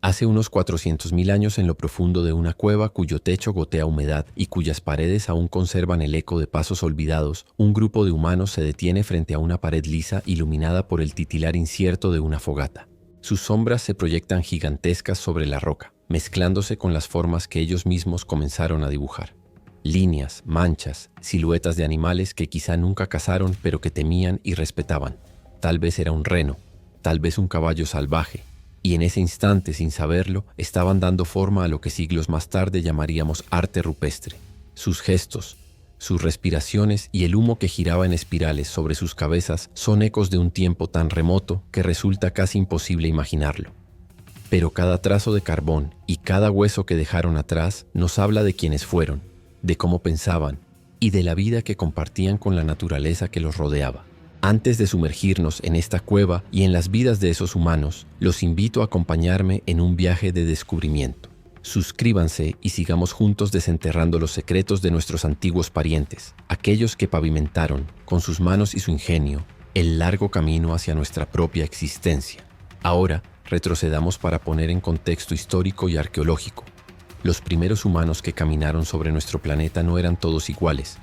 Hace unos 400.000 años, en lo profundo de una cueva cuyo techo gotea humedad y cuyas paredes aún conservan el eco de pasos olvidados, un grupo de humanos se detiene frente a una pared lisa iluminada por el titilar incierto de una fogata. Sus sombras se proyectan gigantescas sobre la roca, mezclándose con las formas que ellos mismos comenzaron a dibujar. Líneas, manchas, siluetas de animales que quizá nunca cazaron pero que temían y respetaban. Tal vez era un reno, tal vez un caballo salvaje. Y en ese instante, sin saberlo, estaban dando forma a lo que siglos más tarde llamaríamos arte rupestre. Sus gestos, sus respiraciones y el humo que giraba en espirales sobre sus cabezas son ecos de un tiempo tan remoto que resulta casi imposible imaginarlo. Pero cada trazo de carbón y cada hueso que dejaron atrás nos habla de quiénes fueron, de cómo pensaban y de la vida que compartían con la naturaleza que los rodeaba. Antes de sumergirnos en esta cueva y en las vidas de esos humanos, los invito a acompañarme en un viaje de descubrimiento. Suscríbanse y sigamos juntos desenterrando los secretos de nuestros antiguos parientes, aquellos que pavimentaron, con sus manos y su ingenio, el largo camino hacia nuestra propia existencia. Ahora, retrocedamos para poner en contexto histórico y arqueológico. Los primeros humanos que caminaron sobre nuestro planeta no eran todos iguales.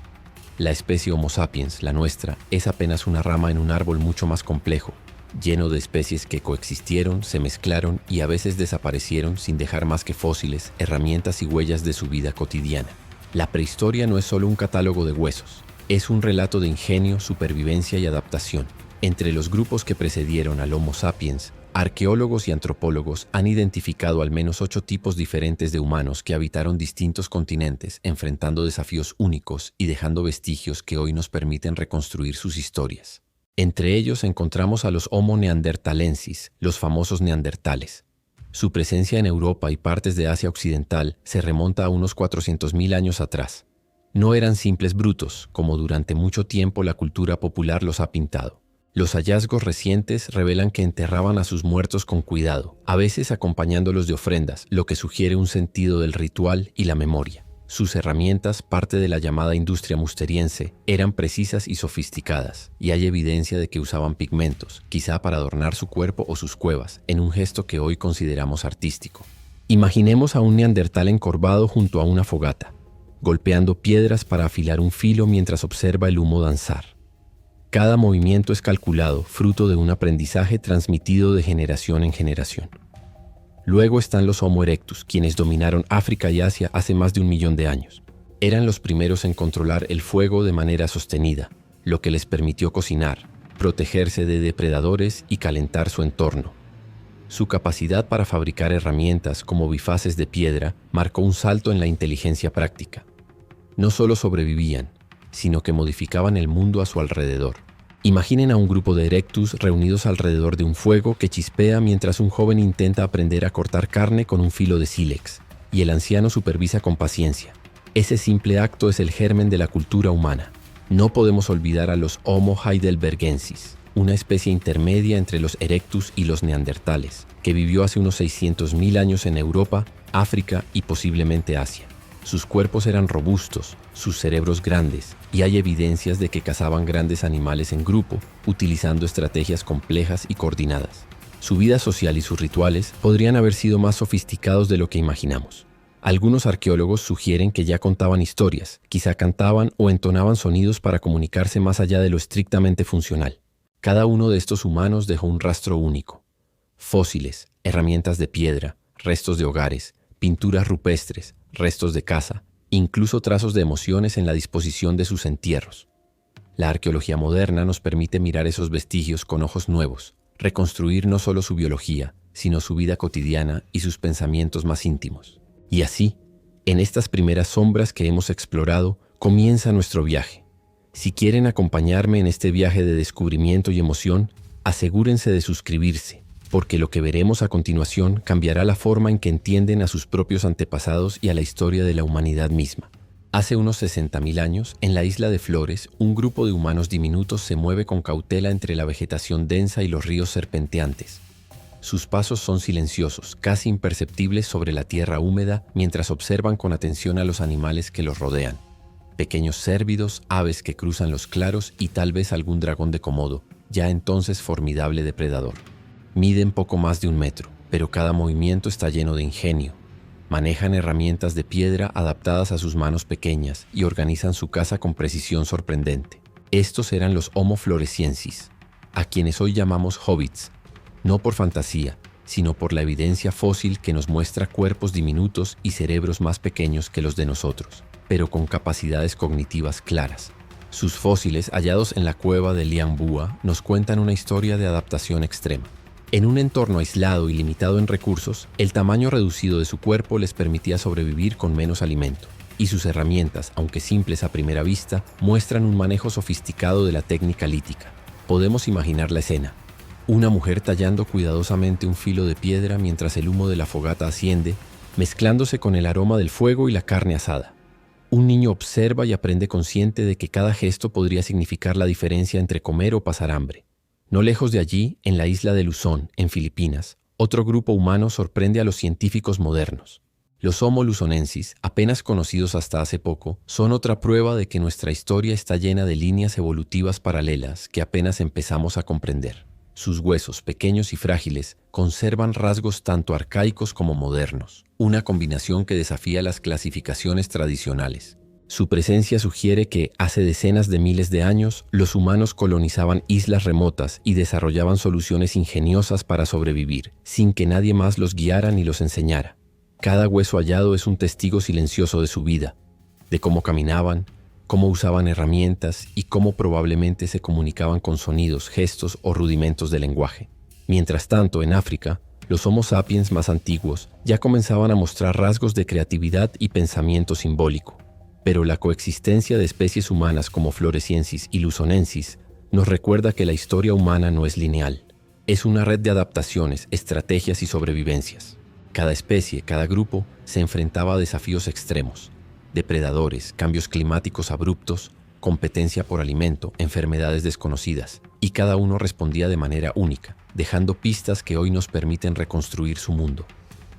La especie Homo sapiens, la nuestra, es apenas una rama en un árbol mucho más complejo, lleno de especies que coexistieron, se mezclaron y a veces desaparecieron sin dejar más que fósiles, herramientas y huellas de su vida cotidiana. La prehistoria no es solo un catálogo de huesos, es un relato de ingenio, supervivencia y adaptación. Entre los grupos que precedieron al Homo sapiens, arqueólogos y antropólogos han identificado al menos 8 tipos diferentes de humanos que habitaron distintos continentes, enfrentando desafíos únicos y dejando vestigios que hoy nos permiten reconstruir sus historias. Entre ellos encontramos a los Homo neanderthalensis, los famosos neandertales. Su presencia en Europa y partes de Asia Occidental se remonta a unos 400.000 años atrás. No eran simples brutos, como durante mucho tiempo la cultura popular los ha pintado. Los hallazgos recientes revelan que enterraban a sus muertos con cuidado, a veces acompañándolos de ofrendas, lo que sugiere un sentido del ritual y la memoria. Sus herramientas, parte de la llamada industria musteriense, eran precisas y sofisticadas, y hay evidencia de que usaban pigmentos, quizá para adornar su cuerpo o sus cuevas, en un gesto que hoy consideramos artístico. Imaginemos a un neandertal encorvado junto a una fogata, golpeando piedras para afilar un filo mientras observa el humo danzar. Cada movimiento es calculado, fruto de un aprendizaje transmitido de generación en generación. Luego están los Homo erectus, quienes dominaron África y Asia hace más de 1 millón de años. Eran los primeros en controlar el fuego de manera sostenida, lo que les permitió cocinar, protegerse de depredadores y calentar su entorno. Su capacidad para fabricar herramientas como bifaces de piedra marcó un salto en la inteligencia práctica. No solo sobrevivían, sino que modificaban el mundo a su alrededor. Imaginen a un grupo de erectus reunidos alrededor de un fuego que chispea mientras un joven intenta aprender a cortar carne con un filo de sílex, y el anciano supervisa con paciencia. Ese simple acto es el germen de la cultura humana. No podemos olvidar a los Homo heidelbergensis, una especie intermedia entre los erectus y los neandertales, que vivió hace unos 600.000 años en Europa, África y posiblemente Asia. Sus cuerpos eran robustos, sus cerebros grandes, y hay evidencias de que cazaban grandes animales en grupo, utilizando estrategias complejas y coordinadas. Su vida social y sus rituales podrían haber sido más sofisticados de lo que imaginamos. Algunos arqueólogos sugieren que ya contaban historias, quizá cantaban o entonaban sonidos para comunicarse más allá de lo estrictamente funcional. Cada uno de estos humanos dejó un rastro único. Fósiles, herramientas de piedra, restos de hogares, pinturas rupestres, restos de caza, incluso trazos de emociones en la disposición de sus entierros. La arqueología moderna nos permite mirar esos vestigios con ojos nuevos, reconstruir no solo su biología, sino su vida cotidiana y sus pensamientos más íntimos. Y así, en estas primeras sombras que hemos explorado, comienza nuestro viaje. Si quieren acompañarme en este viaje de descubrimiento y emoción, asegúrense de suscribirse, porque lo que veremos a continuación cambiará la forma en que entienden a sus propios antepasados y a la historia de la humanidad misma. Hace unos 60.000 años, en la isla de Flores, un grupo de humanos diminutos se mueve con cautela entre la vegetación densa y los ríos serpenteantes. Sus pasos son silenciosos, casi imperceptibles sobre la tierra húmeda, mientras observan con atención a los animales que los rodean. Pequeños cérvidos, aves que cruzan los claros y tal vez algún dragón de Komodo, ya entonces formidable depredador. Miden poco más de 1 metro, pero cada movimiento está lleno de ingenio. Manejan herramientas de piedra adaptadas a sus manos pequeñas y organizan su casa con precisión sorprendente. Estos eran los Homo floresiensis, a quienes hoy llamamos hobbits, no por fantasía, sino por la evidencia fósil que nos muestra cuerpos diminutos y cerebros más pequeños que los de nosotros, pero con capacidades cognitivas claras. Sus fósiles, hallados en la cueva de Liang Bua, nos cuentan una historia de adaptación extrema. En un entorno aislado y limitado en recursos, el tamaño reducido de su cuerpo les permitía sobrevivir con menos alimento, y sus herramientas, aunque simples a primera vista, muestran un manejo sofisticado de la técnica lítica. Podemos imaginar la escena. Una mujer tallando cuidadosamente un filo de piedra mientras el humo de la fogata asciende, mezclándose con el aroma del fuego y la carne asada. Un niño observa y aprende consciente de que cada gesto podría significar la diferencia entre comer o pasar hambre. No lejos de allí, en la isla de Luzón, en Filipinas, otro grupo humano sorprende a los científicos modernos. Los Homo luzonensis, apenas conocidos hasta hace poco, son otra prueba de que nuestra historia está llena de líneas evolutivas paralelas que apenas empezamos a comprender. Sus huesos, pequeños y frágiles, conservan rasgos tanto arcaicos como modernos, una combinación que desafía las clasificaciones tradicionales. Su presencia sugiere que, hace decenas de miles de años, los humanos colonizaban islas remotas y desarrollaban soluciones ingeniosas para sobrevivir, sin que nadie más los guiara ni los enseñara. Cada hueso hallado es un testigo silencioso de su vida, de cómo caminaban, cómo usaban herramientas y cómo probablemente se comunicaban con sonidos, gestos o rudimentos de lenguaje. Mientras tanto, en África, los Homo sapiens más antiguos ya comenzaban a mostrar rasgos de creatividad y pensamiento simbólico. Pero la coexistencia de especies humanas como floresiensis y luzonensis nos recuerda que la historia humana no es lineal. Es una red de adaptaciones, estrategias y sobrevivencias. Cada especie, cada grupo, se enfrentaba a desafíos extremos. Depredadores, cambios climáticos abruptos, competencia por alimento, enfermedades desconocidas, y cada uno respondía de manera única, dejando pistas que hoy nos permiten reconstruir su mundo.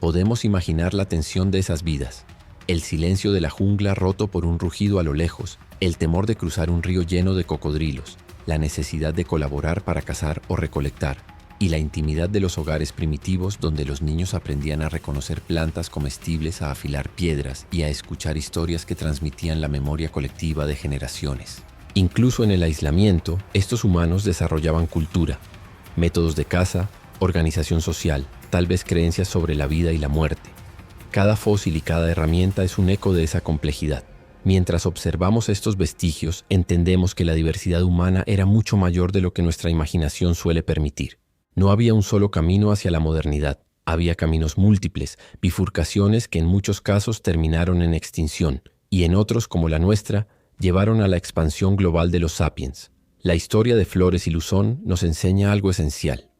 Podemos imaginar la tensión de esas vidas, el silencio de la jungla roto por un rugido a lo lejos, el temor de cruzar un río lleno de cocodrilos, la necesidad de colaborar para cazar o recolectar, y la intimidad de los hogares primitivos donde los niños aprendían a reconocer plantas comestibles, a afilar piedras y a escuchar historias que transmitían la memoria colectiva de generaciones. Incluso en el aislamiento, estos humanos desarrollaban cultura, métodos de caza, organización social, tal vez creencias sobre la vida y la muerte. Cada fósil y cada herramienta es un eco de esa complejidad. Mientras observamos estos vestigios, entendemos que la diversidad humana era mucho mayor de lo que nuestra imaginación suele permitir. No había un solo camino hacia la modernidad. Había caminos múltiples, bifurcaciones que en muchos casos terminaron en extinción, y en otros, como la nuestra, llevaron a la expansión global de los sapiens. La historia de Flores y Luzón nos enseña algo esencial.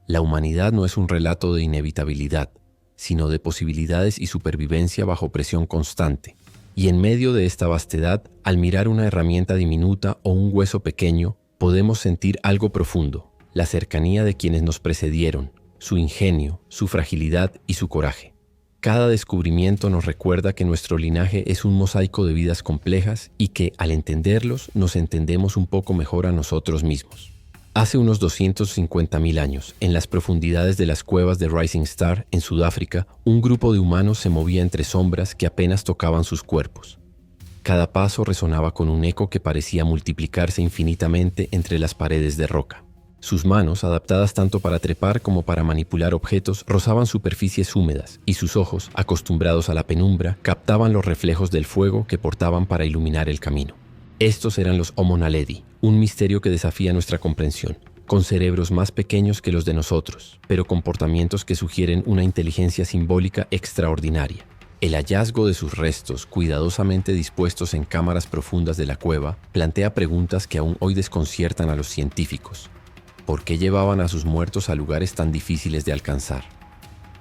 La humanidad no es un relato de inevitabilidad, sino de posibilidades y supervivencia bajo presión constante. Y en medio de esta vastedad, al mirar una herramienta diminuta o un hueso pequeño, podemos sentir algo profundo. La cercanía de quienes nos precedieron, su ingenio, su fragilidad y su coraje. Cada descubrimiento nos recuerda que nuestro linaje es un mosaico de vidas complejas y que, al entenderlos, nos entendemos un poco mejor a nosotros mismos. Hace unos 250.000 años, en las profundidades de las cuevas de Rising Star, en Sudáfrica, un grupo de humanos se movía entre sombras que apenas tocaban sus cuerpos. Cada paso resonaba con un eco que parecía multiplicarse infinitamente entre las paredes de roca. Sus manos, adaptadas tanto para trepar como para manipular objetos, rozaban superficies húmedas, y sus ojos, acostumbrados a la penumbra, captaban los reflejos del fuego que portaban para iluminar el camino. Estos eran los Homo naledi, un misterio que desafía nuestra comprensión, con cerebros más pequeños que los de nosotros, pero comportamientos que sugieren una inteligencia simbólica extraordinaria. El hallazgo de sus restos, cuidadosamente dispuestos en cámaras profundas de la cueva, plantea preguntas que aún hoy desconciertan a los científicos. ¿Por qué llevaban a sus muertos a lugares tan difíciles de alcanzar?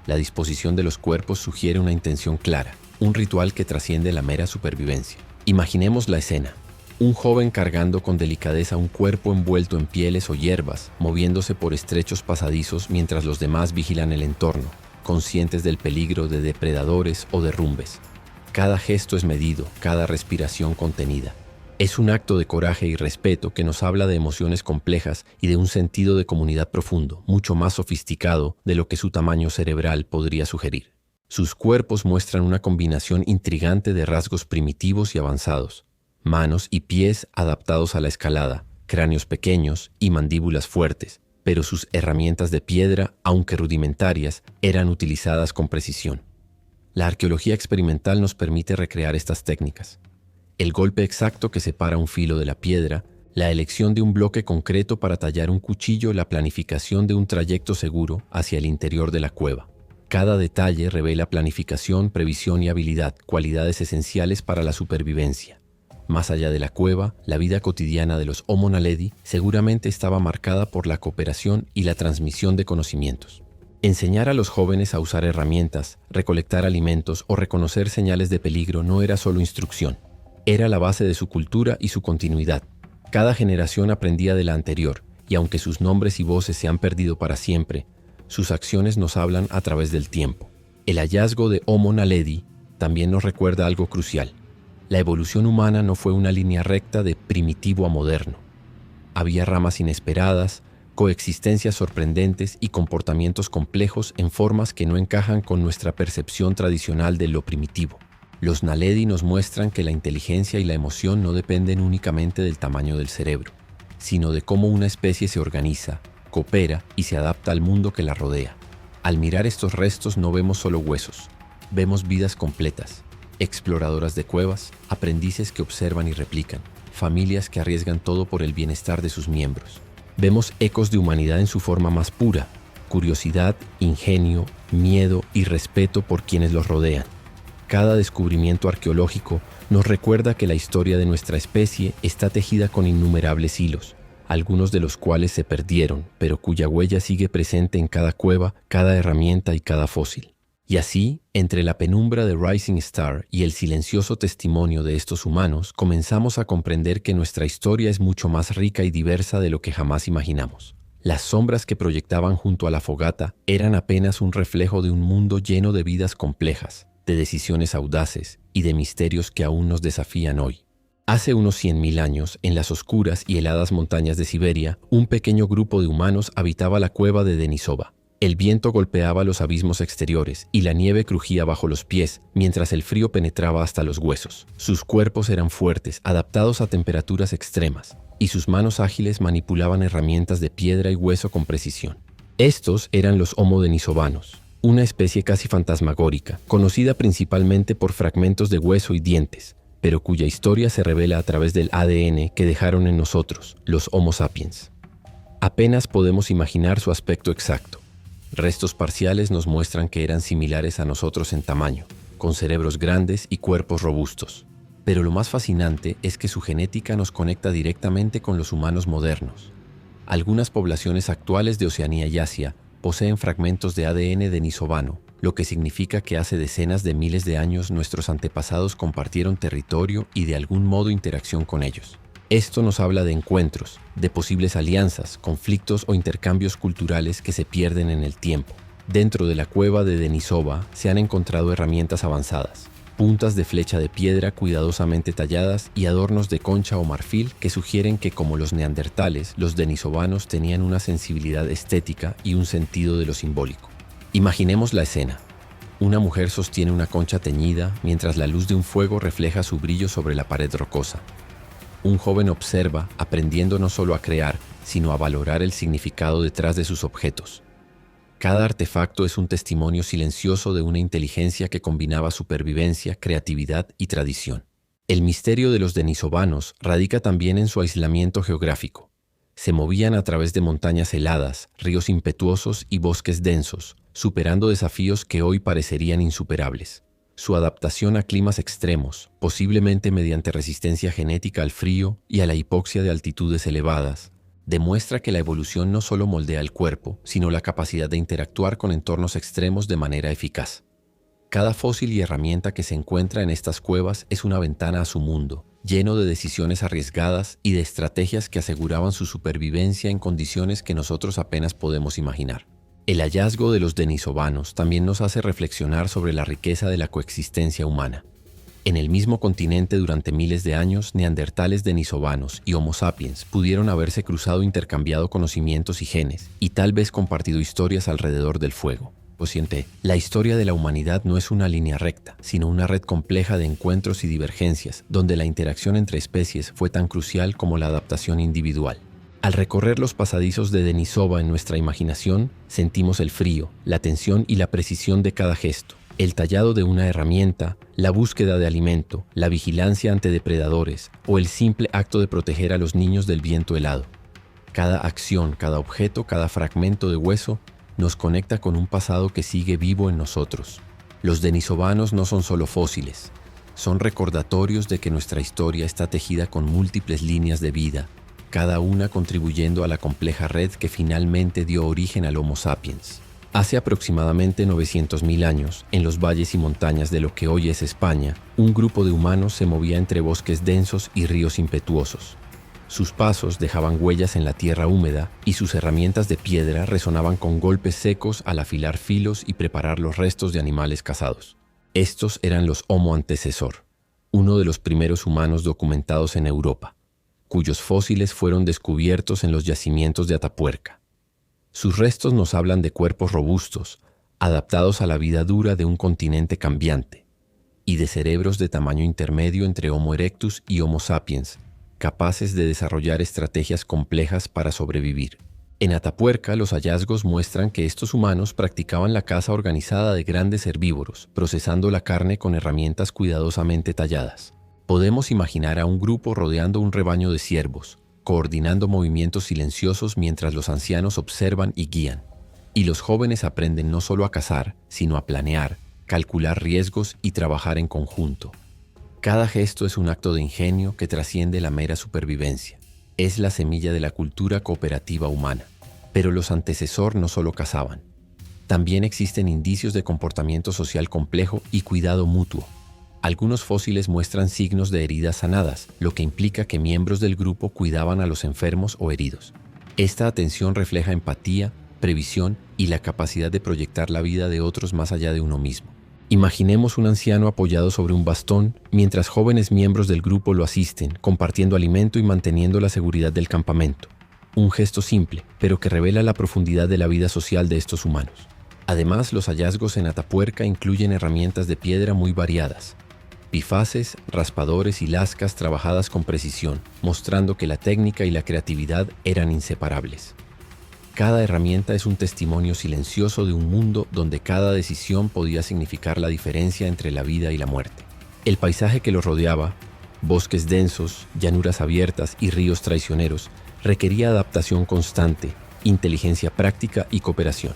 La disposición de los cuerpos sugiere una intención clara, un ritual que trasciende la mera supervivencia. Imaginemos la escena. Un joven cargando con delicadeza un cuerpo envuelto en pieles o hierbas, moviéndose por estrechos pasadizos mientras los demás vigilan el entorno, conscientes del peligro de depredadores o derrumbes. Cada gesto es medido, cada respiración contenida. Es un acto de coraje y respeto que nos habla de emociones complejas y de un sentido de comunidad profundo, mucho más sofisticado de lo que su tamaño cerebral podría sugerir. Sus cuerpos muestran una combinación intrigante de rasgos primitivos y avanzados, manos y pies adaptados a la escalada, cráneos pequeños y mandíbulas fuertes, pero sus herramientas de piedra, aunque rudimentarias, eran utilizadas con precisión. La arqueología experimental nos permite recrear estas técnicas. El golpe exacto que separa un filo de la piedra, la elección de un bloque concreto para tallar un cuchillo, la planificación de un trayecto seguro hacia el interior de la cueva. Cada detalle revela planificación, previsión y habilidad, cualidades esenciales para la supervivencia. Más allá de la cueva, la vida cotidiana de los Homo naledi seguramente estaba marcada por la cooperación y la transmisión de conocimientos. Enseñar a los jóvenes a usar herramientas, recolectar alimentos o reconocer señales de peligro no era solo instrucción. Era la base de su cultura y su continuidad. Cada generación aprendía de la anterior, y aunque sus nombres y voces se han perdido para siempre, sus acciones nos hablan a través del tiempo. El hallazgo de Homo naledi también nos recuerda algo crucial. La evolución humana no fue una línea recta de primitivo a moderno. Había ramas inesperadas, coexistencias sorprendentes y comportamientos complejos en formas que no encajan con nuestra percepción tradicional de lo primitivo. Los naledi nos muestran que la inteligencia y la emoción no dependen únicamente del tamaño del cerebro, sino de cómo una especie se organiza, coopera y se adapta al mundo que la rodea. Al mirar estos restos no vemos solo huesos, vemos vidas completas, exploradoras de cuevas, aprendices que observan y replican, familias que arriesgan todo por el bienestar de sus miembros. Vemos ecos de humanidad en su forma más pura, curiosidad, ingenio, miedo y respeto por quienes los rodean. Cada descubrimiento arqueológico nos recuerda que la historia de nuestra especie está tejida con innumerables hilos, algunos de los cuales se perdieron, pero cuya huella sigue presente en cada cueva, cada herramienta y cada fósil. Y así, entre la penumbra de Rising Star y el silencioso testimonio de estos humanos, comenzamos a comprender que nuestra historia es mucho más rica y diversa de lo que jamás imaginamos. Las sombras que proyectaban junto a la fogata eran apenas un reflejo de un mundo lleno de vidas complejas, de decisiones audaces y de misterios que aún nos desafían hoy. Hace unos 100.000 años, en las oscuras y heladas montañas de Siberia, un pequeño grupo de humanos habitaba la cueva de Denisova. El viento golpeaba los abismos exteriores y la nieve crujía bajo los pies, mientras el frío penetraba hasta los huesos. Sus cuerpos eran fuertes, adaptados a temperaturas extremas, y sus manos ágiles manipulaban herramientas de piedra y hueso con precisión. Estos eran los Homo denisovanos, una especie casi fantasmagórica, conocida principalmente por fragmentos de hueso y dientes, pero cuya historia se revela a través del ADN que dejaron en nosotros, los Homo sapiens. Apenas podemos imaginar su aspecto exacto. Restos parciales nos muestran que eran similares a nosotros en tamaño, con cerebros grandes y cuerpos robustos. Pero lo más fascinante es que su genética nos conecta directamente con los humanos modernos. Algunas poblaciones actuales de Oceanía y Asia poseen fragmentos de ADN denisovano, lo que significa que hace decenas de miles de años nuestros antepasados compartieron territorio y de algún modo interacción con ellos. Esto nos habla de encuentros, de posibles alianzas, conflictos o intercambios culturales que se pierden en el tiempo. Dentro de la cueva de Denisova se han encontrado herramientas avanzadas, puntas de flecha de piedra cuidadosamente talladas y adornos de concha o marfil que sugieren que, como los neandertales, los denisovanos tenían una sensibilidad estética y un sentido de lo simbólico. Imaginemos la escena. Una mujer sostiene una concha teñida mientras la luz de un fuego refleja su brillo sobre la pared rocosa. Un joven observa, aprendiendo no solo a crear, sino a valorar el significado detrás de sus objetos. Cada artefacto es un testimonio silencioso de una inteligencia que combinaba supervivencia, creatividad y tradición. El misterio de los denisovanos radica también en su aislamiento geográfico. Se movían a través de montañas heladas, ríos impetuosos y bosques densos, superando desafíos que hoy parecerían insuperables. Su adaptación a climas extremos, posiblemente mediante resistencia genética al frío y a la hipoxia de altitudes elevadas, demuestra que la evolución no solo moldea el cuerpo, sino la capacidad de interactuar con entornos extremos de manera eficaz. Cada fósil y herramienta que se encuentra en estas cuevas es una ventana a su mundo, lleno de decisiones arriesgadas y de estrategias que aseguraban su supervivencia en condiciones que nosotros apenas podemos imaginar. El hallazgo de los denisovanos también nos hace reflexionar sobre la riqueza de la coexistencia humana. En el mismo continente durante miles de años, neandertales denisovanos y Homo sapiens pudieron haberse cruzado, intercambiado conocimientos y genes, y tal vez compartido historias alrededor del fuego. La historia de la humanidad no es una línea recta, sino una red compleja de encuentros y divergencias, donde la interacción entre especies fue tan crucial como la adaptación individual. Al recorrer los pasadizos de Denisova en nuestra imaginación, sentimos el frío, la tensión y la precisión de cada gesto, el tallado de una herramienta, la búsqueda de alimento, la vigilancia ante depredadores o el simple acto de proteger a los niños del viento helado. Cada acción, cada objeto, cada fragmento de hueso nos conecta con un pasado que sigue vivo en nosotros. Los denisovanos no son solo fósiles, son recordatorios de que nuestra historia está tejida con múltiples líneas de vida, cada una contribuyendo a la compleja red que finalmente dio origen al Homo sapiens. Hace aproximadamente 900.000 años, en los valles y montañas de lo que hoy es España, un grupo de humanos se movía entre bosques densos y ríos impetuosos. Sus pasos dejaban huellas en la tierra húmeda y sus herramientas de piedra resonaban con golpes secos al afilar filos y preparar los restos de animales cazados. Estos eran los Homo antecesor, uno de los primeros humanos documentados en Europa, cuyos fósiles fueron descubiertos en los yacimientos de Atapuerca. Sus restos nos hablan de cuerpos robustos, adaptados a la vida dura de un continente cambiante, y de cerebros de tamaño intermedio entre Homo erectus y Homo sapiens, capaces de desarrollar estrategias complejas para sobrevivir. En Atapuerca, los hallazgos muestran que estos humanos practicaban la caza organizada de grandes herbívoros, procesando la carne con herramientas cuidadosamente talladas. Podemos imaginar a un grupo rodeando un rebaño de ciervos, coordinando movimientos silenciosos mientras los ancianos observan y guían. Y los jóvenes aprenden no solo a cazar, sino a planear, calcular riesgos y trabajar en conjunto. Cada gesto es un acto de ingenio que trasciende la mera supervivencia. Es la semilla de la cultura cooperativa humana. Pero los antecesores no solo cazaban. También existen indicios de comportamiento social complejo y cuidado mutuo. Algunos fósiles muestran signos de heridas sanadas, lo que implica que miembros del grupo cuidaban a los enfermos o heridos. Esta atención refleja empatía, previsión y la capacidad de proyectar la vida de otros más allá de uno mismo. Imaginemos un anciano apoyado sobre un bastón, mientras jóvenes miembros del grupo lo asisten, compartiendo alimento y manteniendo la seguridad del campamento. Un gesto simple, pero que revela la profundidad de la vida social de estos humanos. Además, los hallazgos en Atapuerca incluyen herramientas de piedra muy variadas. Bifaces, raspadores y lascas trabajadas con precisión, mostrando que la técnica y la creatividad eran inseparables. Cada herramienta es un testimonio silencioso de un mundo donde cada decisión podía significar la diferencia entre la vida y la muerte. El paisaje que los rodeaba, bosques densos, llanuras abiertas y ríos traicioneros, requería adaptación constante, inteligencia práctica y cooperación.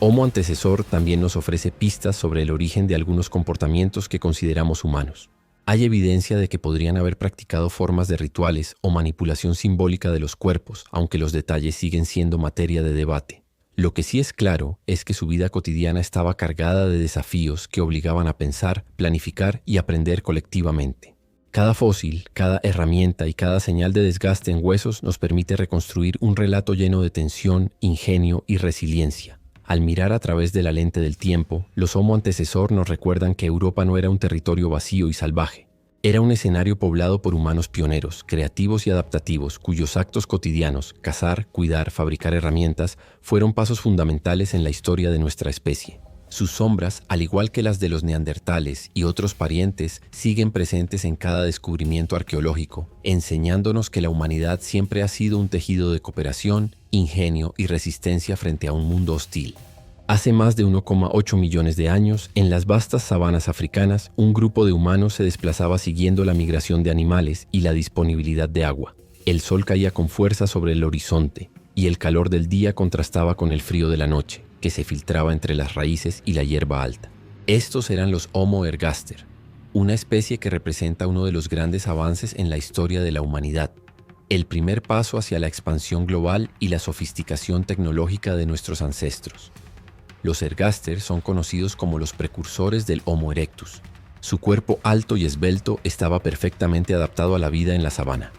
Homo antecesor también nos ofrece pistas sobre el origen de algunos comportamientos que consideramos humanos. Hay evidencia de que podrían haber practicado formas de rituales o manipulación simbólica de los cuerpos, aunque los detalles siguen siendo materia de debate. Lo que sí es claro es que su vida cotidiana estaba cargada de desafíos que obligaban a pensar, planificar y aprender colectivamente. Cada fósil, cada herramienta y cada señal de desgaste en huesos nos permite reconstruir un relato lleno de tensión, ingenio y resiliencia. Al mirar a través de la lente del tiempo, los Homo antecesor nos recuerdan que Europa no era un territorio vacío y salvaje. Era un escenario poblado por humanos pioneros, creativos y adaptativos, cuyos actos cotidianos, cazar, cuidar, fabricar herramientas, fueron pasos fundamentales en la historia de nuestra especie. Sus sombras, al igual que las de los neandertales y otros parientes, siguen presentes en cada descubrimiento arqueológico, enseñándonos que la humanidad siempre ha sido un tejido de cooperación, ingenio y resistencia frente a un mundo hostil. Hace más de 1,8 millones de años, en las vastas sabanas africanas, un grupo de humanos se desplazaba siguiendo la migración de animales y la disponibilidad de agua. El sol caía con fuerza sobre el horizonte, y el calor del día contrastaba con el frío de la noche, que se filtraba entre las raíces y la hierba alta. Estos eran los Homo ergaster, una especie que representa uno de los grandes avances en la historia de la humanidad, el primer paso hacia la expansión global y la sofisticación tecnológica de nuestros ancestros. Los ergaster son conocidos como los precursores del Homo erectus. Su cuerpo alto y esbelto estaba perfectamente adaptado a la vida en la sabana.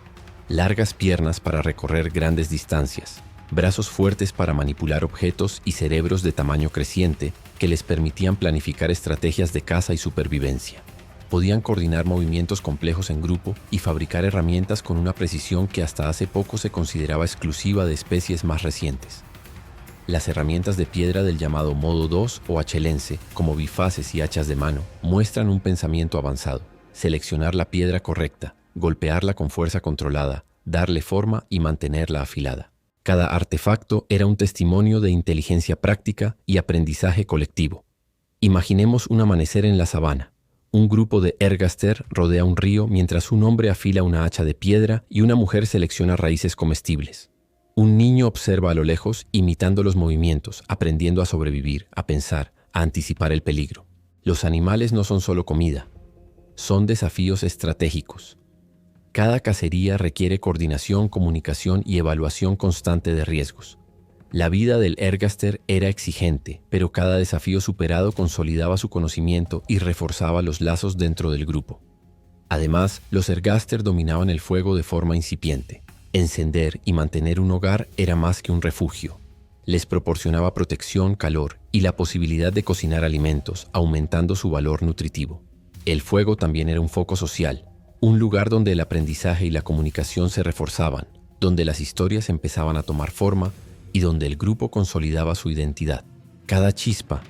Largas piernas para recorrer grandes distancias, brazos fuertes para manipular objetos y cerebros de tamaño creciente que les permitían planificar estrategias de caza y supervivencia. Podían coordinar movimientos complejos en grupo y fabricar herramientas con una precisión que hasta hace poco se consideraba exclusiva de especies más recientes. Las herramientas de piedra del llamado modo 2 o achelense, como bifaces y hachas de mano, muestran un pensamiento avanzado. Seleccionar la piedra correcta, golpearla con fuerza controlada, darle forma y mantenerla afilada. Cada artefacto era un testimonio de inteligencia práctica y aprendizaje colectivo. Imaginemos un amanecer en la sabana. Un grupo de ergaster rodea un río mientras un hombre afila una hacha de piedra y una mujer selecciona raíces comestibles. Un niño observa a lo lejos, imitando los movimientos, aprendiendo a sobrevivir, a pensar, a anticipar el peligro. Los animales no son solo comida, son desafíos estratégicos. Cada cacería requiere coordinación, comunicación y evaluación constante de riesgos. La vida del ergaster era exigente, pero cada desafío superado consolidaba su conocimiento y reforzaba los lazos dentro del grupo. Además, los ergaster dominaban el fuego de forma incipiente. Encender y mantener un hogar era más que un refugio. Les proporcionaba protección, calor y la posibilidad de cocinar alimentos, aumentando su valor nutritivo. El fuego también era un foco social, un lugar donde el aprendizaje y la comunicación se reforzaban, donde las historias empezaban a tomar forma y donde el grupo consolidaba su identidad. Cada chispa,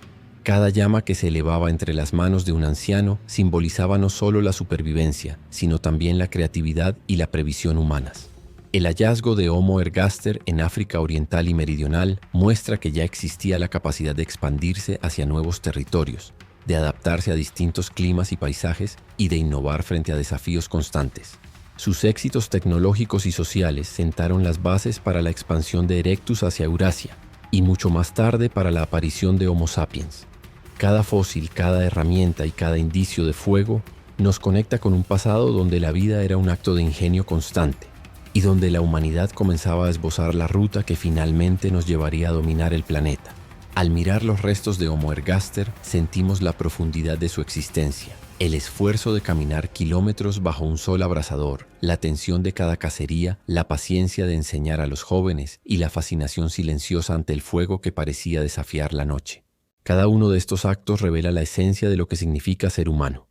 cada llama que se elevaba entre las manos de un anciano simbolizaba no solo la supervivencia, sino también la creatividad y la previsión humanas. El hallazgo de Homo ergaster en África Oriental y Meridional muestra que ya existía la capacidad de expandirse hacia nuevos territorios, de adaptarse a distintos climas y paisajes y de innovar frente a desafíos constantes. Sus éxitos tecnológicos y sociales sentaron las bases para la expansión de Erectus hacia Eurasia y mucho más tarde para la aparición de Homo sapiens. Cada fósil, cada herramienta y cada indicio de fuego nos conecta con un pasado donde la vida era un acto de ingenio constante y donde la humanidad comenzaba a esbozar la ruta que finalmente nos llevaría a dominar el planeta. Al mirar los restos de Homo ergaster, sentimos la profundidad de su existencia. El esfuerzo de caminar kilómetros bajo un sol abrasador, la tensión de cada cacería, la paciencia de enseñar a los jóvenes y la fascinación silenciosa ante el fuego que parecía desafiar la noche. Cada uno de estos actos revela la esencia de lo que significa ser humano.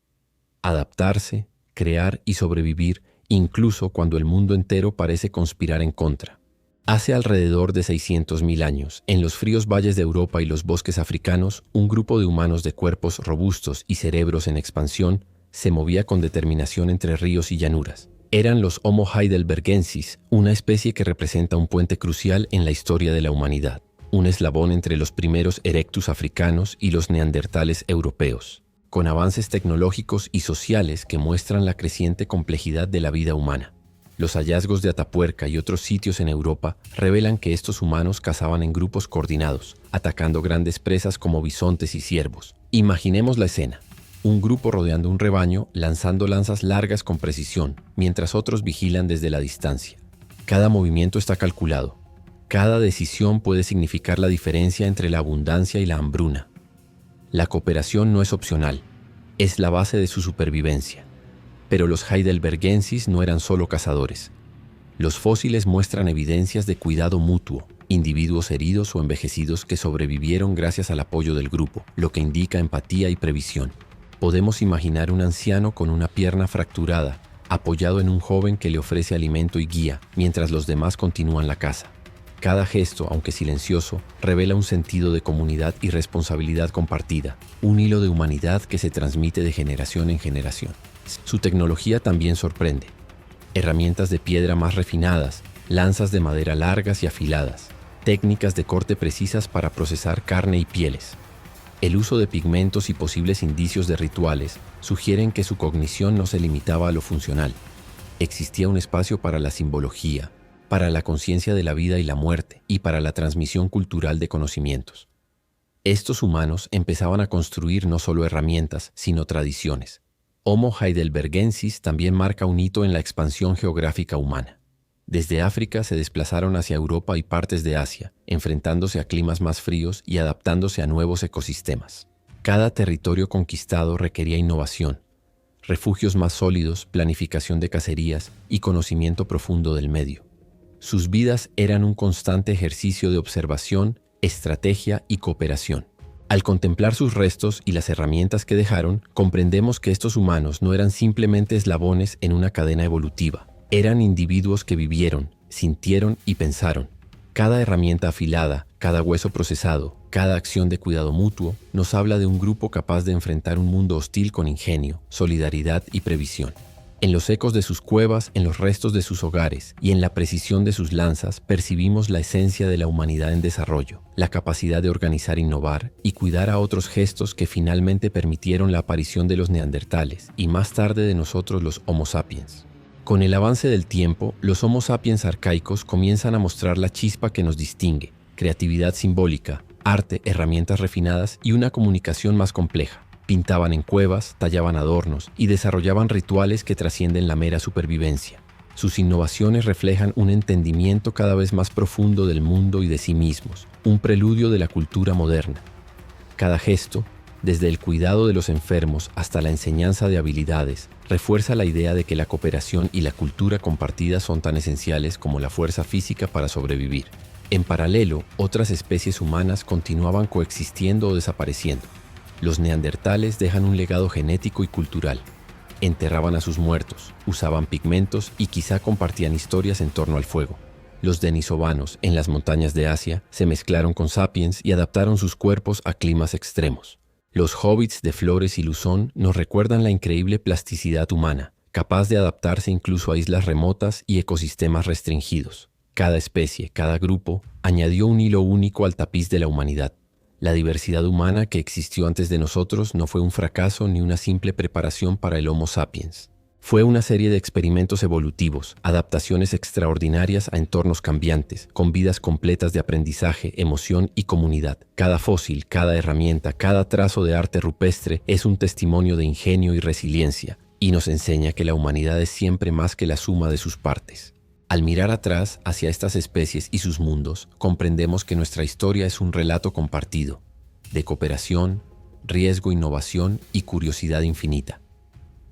Adaptarse, crear y sobrevivir, incluso cuando el mundo entero parece conspirar en contra. Hace alrededor de 600.000 años, en los fríos valles de Europa y los bosques africanos, un grupo de humanos de cuerpos robustos y cerebros en expansión se movía con determinación entre ríos y llanuras. Eran los Homo heidelbergensis, una especie que representa un puente crucial en la historia de la humanidad, un eslabón entre los primeros erectus africanos y los neandertales europeos, con avances tecnológicos y sociales que muestran la creciente complejidad de la vida humana. Los hallazgos de Atapuerca y otros sitios en Europa revelan que estos humanos cazaban en grupos coordinados, atacando grandes presas como bisontes y ciervos. Imaginemos la escena. Un grupo rodeando un rebaño, lanzando lanzas largas con precisión, mientras otros vigilan desde la distancia. Cada movimiento está calculado. Cada decisión puede significar la diferencia entre la abundancia y la hambruna. La cooperación no es opcional, es la base de su supervivencia. Pero los heidelbergensis no eran solo cazadores. Los fósiles muestran evidencias de cuidado mutuo, individuos heridos o envejecidos que sobrevivieron gracias al apoyo del grupo, lo que indica empatía y previsión. Podemos imaginar un anciano con una pierna fracturada, apoyado en un joven que le ofrece alimento y guía, mientras los demás continúan la caza. Cada gesto, aunque silencioso, revela un sentido de comunidad y responsabilidad compartida, un hilo de humanidad que se transmite de generación en generación. Su tecnología también sorprende. Herramientas de piedra más refinadas, lanzas de madera largas y afiladas, técnicas de corte precisas para procesar carne y pieles. El uso de pigmentos y posibles indicios de rituales sugieren que su cognición no se limitaba a lo funcional. Existía un espacio para la simbología, para la conciencia de la vida y la muerte y para la transmisión cultural de conocimientos. Estos humanos empezaban a construir no solo herramientas, sino tradiciones. Homo heidelbergensis también marca un hito en la expansión geográfica humana. Desde África se desplazaron hacia Europa y partes de Asia, enfrentándose a climas más fríos y adaptándose a nuevos ecosistemas. Cada territorio conquistado requería innovación, refugios más sólidos, planificación de cacerías y conocimiento profundo del medio. Sus vidas eran un constante ejercicio de observación, estrategia y cooperación. Al contemplar sus restos y las herramientas que dejaron, comprendemos que estos humanos no eran simplemente eslabones en una cadena evolutiva. Eran individuos que vivieron, sintieron y pensaron. Cada herramienta afilada, cada hueso procesado, cada acción de cuidado mutuo nos habla de un grupo capaz de enfrentar un mundo hostil con ingenio, solidaridad y previsión. En los ecos de sus cuevas, en los restos de sus hogares y en la precisión de sus lanzas percibimos la esencia de la humanidad en desarrollo, la capacidad de organizar, innovar y cuidar a otros gestos que finalmente permitieron la aparición de los neandertales y más tarde de nosotros los Homo sapiens. Con el avance del tiempo, los Homo sapiens arcaicos comienzan a mostrar la chispa que nos distingue, creatividad simbólica, arte, herramientas refinadas y una comunicación más compleja. Pintaban en cuevas, tallaban adornos y desarrollaban rituales que trascienden la mera supervivencia. Sus innovaciones reflejan un entendimiento cada vez más profundo del mundo y de sí mismos, un preludio de la cultura moderna. Cada gesto, desde el cuidado de los enfermos hasta la enseñanza de habilidades, refuerza la idea de que la cooperación y la cultura compartida son tan esenciales como la fuerza física para sobrevivir. En paralelo, otras especies humanas continuaban coexistiendo o desapareciendo. Los neandertales dejan un legado genético y cultural. Enterraban a sus muertos, usaban pigmentos y quizá compartían historias en torno al fuego. Los denisovanos, en las montañas de Asia, se mezclaron con sapiens y adaptaron sus cuerpos a climas extremos. Los hobbits de Flores y Luzón nos recuerdan la increíble plasticidad humana, capaz de adaptarse incluso a islas remotas y ecosistemas restringidos. Cada especie, cada grupo, añadió un hilo único al tapiz de la humanidad. La diversidad humana que existió antes de nosotros no fue un fracaso ni una simple preparación para el Homo sapiens. Fue una serie de experimentos evolutivos, adaptaciones extraordinarias a entornos cambiantes, con vidas completas de aprendizaje, emoción y comunidad. Cada fósil, cada herramienta, cada trazo de arte rupestre es un testimonio de ingenio y resiliencia, y nos enseña que la humanidad es siempre más que la suma de sus partes. Al mirar atrás hacia estas especies y sus mundos, comprendemos que nuestra historia es un relato compartido, de cooperación, riesgo, innovación y curiosidad infinita.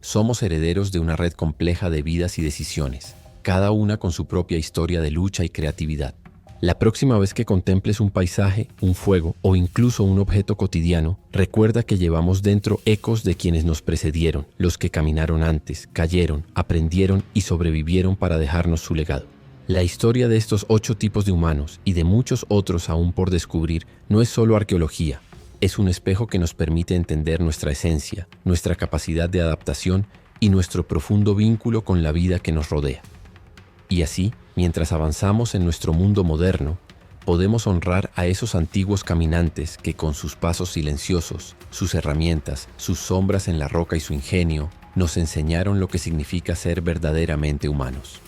Somos herederos de una red compleja de vidas y decisiones, cada una con su propia historia de lucha y creatividad. La próxima vez que contemples un paisaje, un fuego o incluso un objeto cotidiano, recuerda que llevamos dentro ecos de quienes nos precedieron, los que caminaron antes, cayeron, aprendieron y sobrevivieron para dejarnos su legado. La historia de estos 8 tipos de humanos y de muchos otros aún por descubrir no es solo arqueología, es un espejo que nos permite entender nuestra esencia, nuestra capacidad de adaptación y nuestro profundo vínculo con la vida que nos rodea. Y así, mientras avanzamos en nuestro mundo moderno, podemos honrar a esos antiguos caminantes que con sus pasos silenciosos, sus herramientas, sus sombras en la roca y su ingenio, nos enseñaron lo que significa ser verdaderamente humanos.